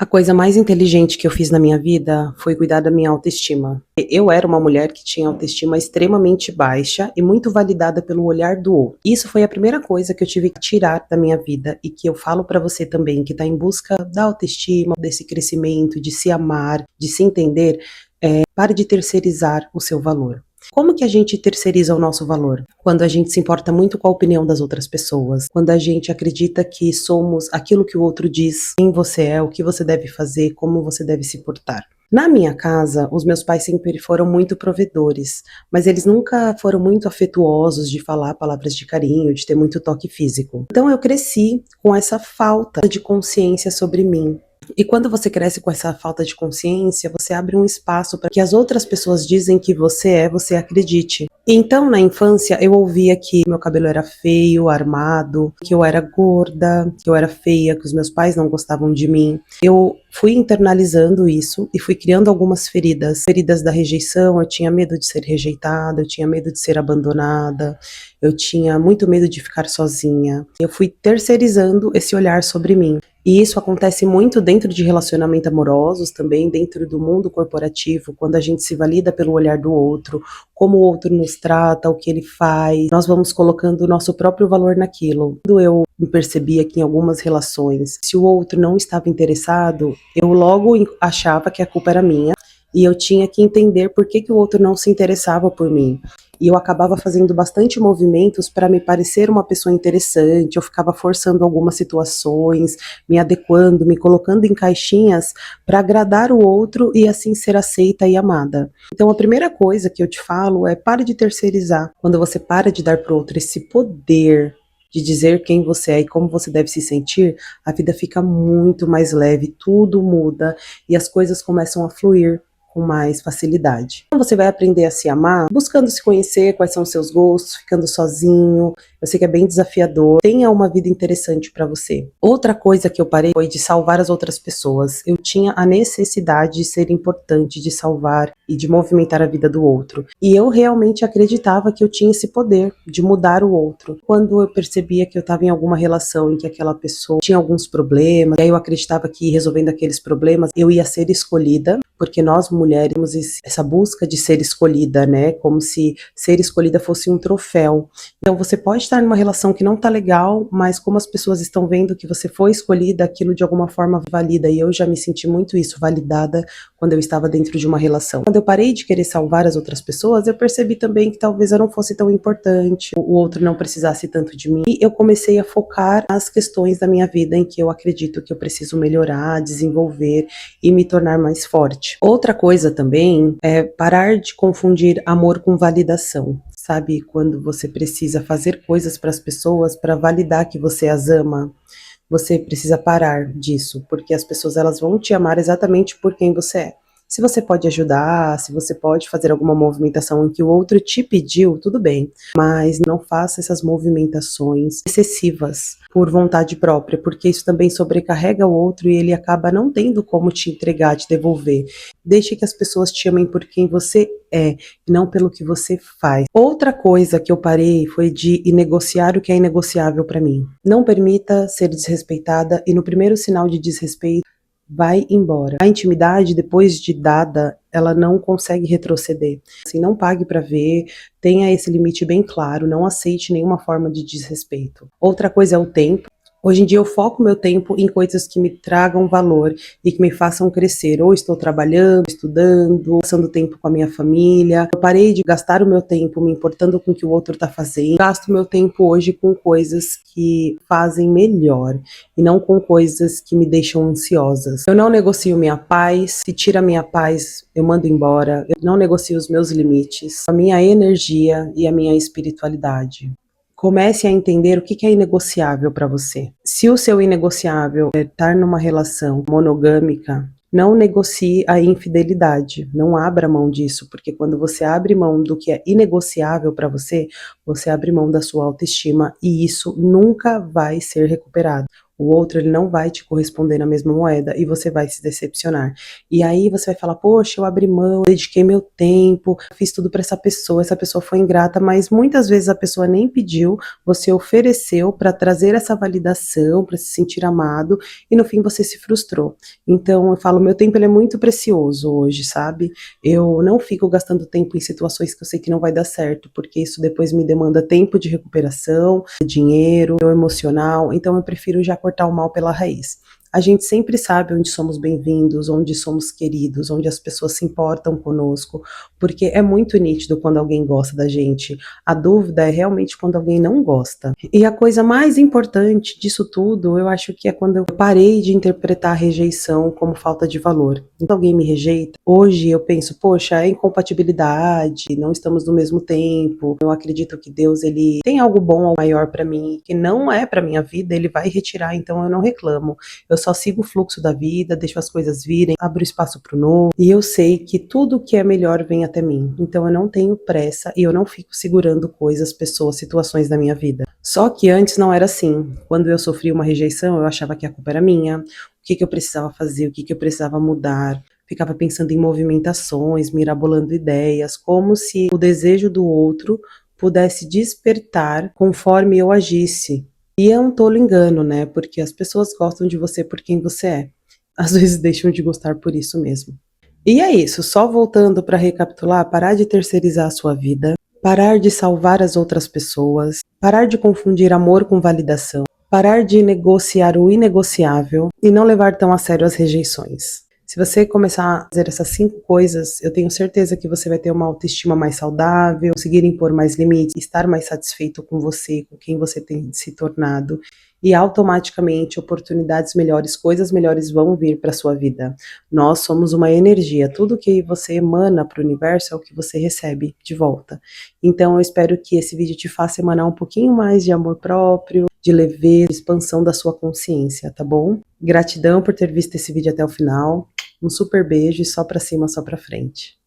A coisa mais inteligente que eu fiz na minha vida foi cuidar da minha autoestima. Eu era uma mulher que tinha autoestima extremamente baixa e muito validada pelo olhar do outro. Isso foi a primeira coisa que eu tive que tirar da minha vida e que eu falo pra você também, que tá em busca da autoestima, desse crescimento, de se amar, de se entender. Pare de terceirizar o seu valor. Como que a gente terceiriza o nosso valor? Quando a gente se importa muito com a opinião das outras pessoas, quando a gente acredita que somos aquilo que o outro diz, quem você é, o que você deve fazer, como você deve se portar. Na minha casa, os meus pais sempre foram muito provedores, mas eles nunca foram muito afetuosos de falar palavras de carinho, de ter muito toque físico. Então eu cresci com essa falta de consciência sobre mim. E quando você cresce com essa falta de consciência, você abre um espaço para que as outras pessoas dizem que você acredite. Então, na infância, eu ouvia que meu cabelo era feio, armado, que eu era gorda, que eu era feia, que os meus pais não gostavam de mim. Eu fui internalizando isso e fui criando algumas feridas. Feridas da rejeição, eu tinha medo de ser rejeitada, eu tinha medo de ser abandonada, eu tinha muito medo de ficar sozinha. Eu fui terceirizando esse olhar sobre mim. E isso acontece muito dentro de relacionamentos amorosos também, dentro do mundo corporativo, quando a gente se valida pelo olhar do outro, como o outro nos trata, o que ele faz, nós vamos colocando o nosso próprio valor naquilo. Quando eu me percebia que em algumas relações, se o outro não estava interessado, eu logo achava que a culpa era minha, e eu tinha que entender por que o outro não se interessava por mim. E eu acabava fazendo bastante movimentos para me parecer uma pessoa interessante, eu ficava forçando algumas situações, me adequando, me colocando em caixinhas para agradar o outro e assim ser aceita e amada. Então a primeira coisa que eu te falo é pare de terceirizar. Quando você para de dar para o outro esse poder de dizer quem você é e como você deve se sentir, a vida fica muito mais leve, tudo muda e as coisas começam a fluir com mais facilidade. Então você vai aprender a se amar, buscando se conhecer, quais são os seus gostos, ficando sozinho. Eu sei que é bem desafiador. Tenha uma vida interessante para você. Outra coisa que eu parei foi de salvar as outras pessoas. Eu tinha a necessidade de ser importante, de salvar e de movimentar a vida do outro. E eu realmente acreditava que eu tinha esse poder de mudar o outro. Quando eu percebia que eu estava em alguma relação em que aquela pessoa tinha alguns problemas, e aí eu acreditava que resolvendo aqueles problemas eu ia ser escolhida, porque nós mulheres temos essa busca de ser escolhida, né? Como se ser escolhida fosse um troféu. Então você pode estar numa relação que não tá legal, mas como as pessoas estão vendo que você foi escolhida, aquilo de alguma forma valida. E eu já me senti muito isso, validada, quando eu estava dentro de uma relação. Quando eu parei de querer salvar as outras pessoas, eu percebi também que talvez eu não fosse tão importante, o outro não precisasse tanto de mim. E eu comecei a focar nas questões da minha vida em que eu acredito que eu preciso melhorar, desenvolver e me tornar mais forte. Outra coisa também é parar de confundir amor com validação. Sabe, quando você precisa fazer coisas para as pessoas para validar que você as ama, você precisa parar disso, porque as pessoas elas vão te amar exatamente por quem você é. Se você pode ajudar, se você pode fazer alguma movimentação em que o outro te pediu, tudo bem, mas não faça essas movimentações excessivas por vontade própria, porque isso também sobrecarrega o outro e ele acaba não tendo como te entregar, te devolver. Deixe que as pessoas te amem por quem você é, e não pelo que você faz. Outra coisa que eu parei foi de negociar o que é inegociável para mim. Não permita ser desrespeitada e no primeiro sinal de desrespeito, vai embora. A intimidade, depois de dada, ela não consegue retroceder. Assim, não pague para ver, tenha esse limite bem claro, não aceite nenhuma forma de desrespeito. Outra coisa é o tempo. Hoje em dia eu foco meu tempo em coisas que me tragam valor e que me façam crescer. Ou estou trabalhando, estudando, passando tempo com a minha família. Eu parei de gastar o meu tempo me importando com o que o outro está fazendo. Gasto meu tempo hoje com coisas que fazem melhor e não com coisas que me deixam ansiosas. Eu não negocio minha paz. Se tira minha paz, eu mando embora. Eu não negocio os meus limites, a minha energia e a minha espiritualidade. Comece a entender o que é inegociável para você. Se o seu inegociável é estar numa relação monogâmica, não negocie a infidelidade, não abra mão disso, porque quando você abre mão do que é inegociável para você, você abre mão da sua autoestima e isso nunca vai ser recuperado. o outro ele não vai te corresponder na mesma moeda e você vai se decepcionar. E aí você vai falar, poxa, eu abri mão, dediquei meu tempo, fiz tudo para essa pessoa foi ingrata, mas muitas vezes a pessoa nem pediu, você ofereceu para trazer essa validação, para se sentir amado, e no fim você se frustrou. Então eu falo, meu tempo ele é muito precioso hoje, sabe? Eu não fico gastando tempo em situações que eu sei que não vai dar certo, porque isso depois me demanda tempo de recuperação, dinheiro, emocional, então eu prefiro já cortar o mal pela raiz. A gente sempre sabe onde somos bem-vindos, onde somos queridos, onde as pessoas se importam conosco, porque é muito nítido quando alguém gosta da gente. A dúvida é realmente quando alguém não gosta. E a coisa mais importante disso tudo, eu acho que é quando eu parei de interpretar a rejeição como falta de valor. Quando alguém me rejeita, hoje eu penso, poxa, é incompatibilidade, não estamos no mesmo tempo. Eu acredito que Deus ele tem algo bom ou maior para mim, que não é para minha vida, ele vai retirar, então eu não reclamo. Eu só sigo o fluxo da vida, deixo as coisas virem, abro espaço para o novo, e eu sei que tudo que é melhor vem até mim. Então eu não tenho pressa e eu não fico segurando coisas, pessoas, situações da minha vida. Só que antes não era assim. Quando eu sofri uma rejeição, eu achava que a culpa era minha, o que eu precisava fazer, o que eu precisava mudar. Ficava pensando em movimentações, mirabolando ideias, como se o desejo do outro pudesse despertar conforme eu agisse. E é um tolo engano, né? Porque as pessoas gostam de você por quem você é. Às vezes deixam de gostar por isso mesmo. E é isso, só voltando para recapitular, parar de terceirizar a sua vida, parar de salvar as outras pessoas, parar de confundir amor com validação, parar de negociar o inegociável e não levar tão a sério as rejeições. Se você começar a fazer essas 5 coisas, eu tenho certeza que você vai ter uma autoestima mais saudável, conseguir impor mais limites, estar mais satisfeito com você, com quem você tem se tornado, e automaticamente oportunidades melhores, coisas melhores vão vir para sua vida. Nós somos uma energia, tudo que você emana para o universo é o que você recebe de volta. Então eu espero que esse vídeo te faça emanar um pouquinho mais de amor próprio, de leveza, de expansão da sua consciência, tá bom? Gratidão por ter visto esse vídeo até o final. Um super beijo e só pra cima, só pra frente.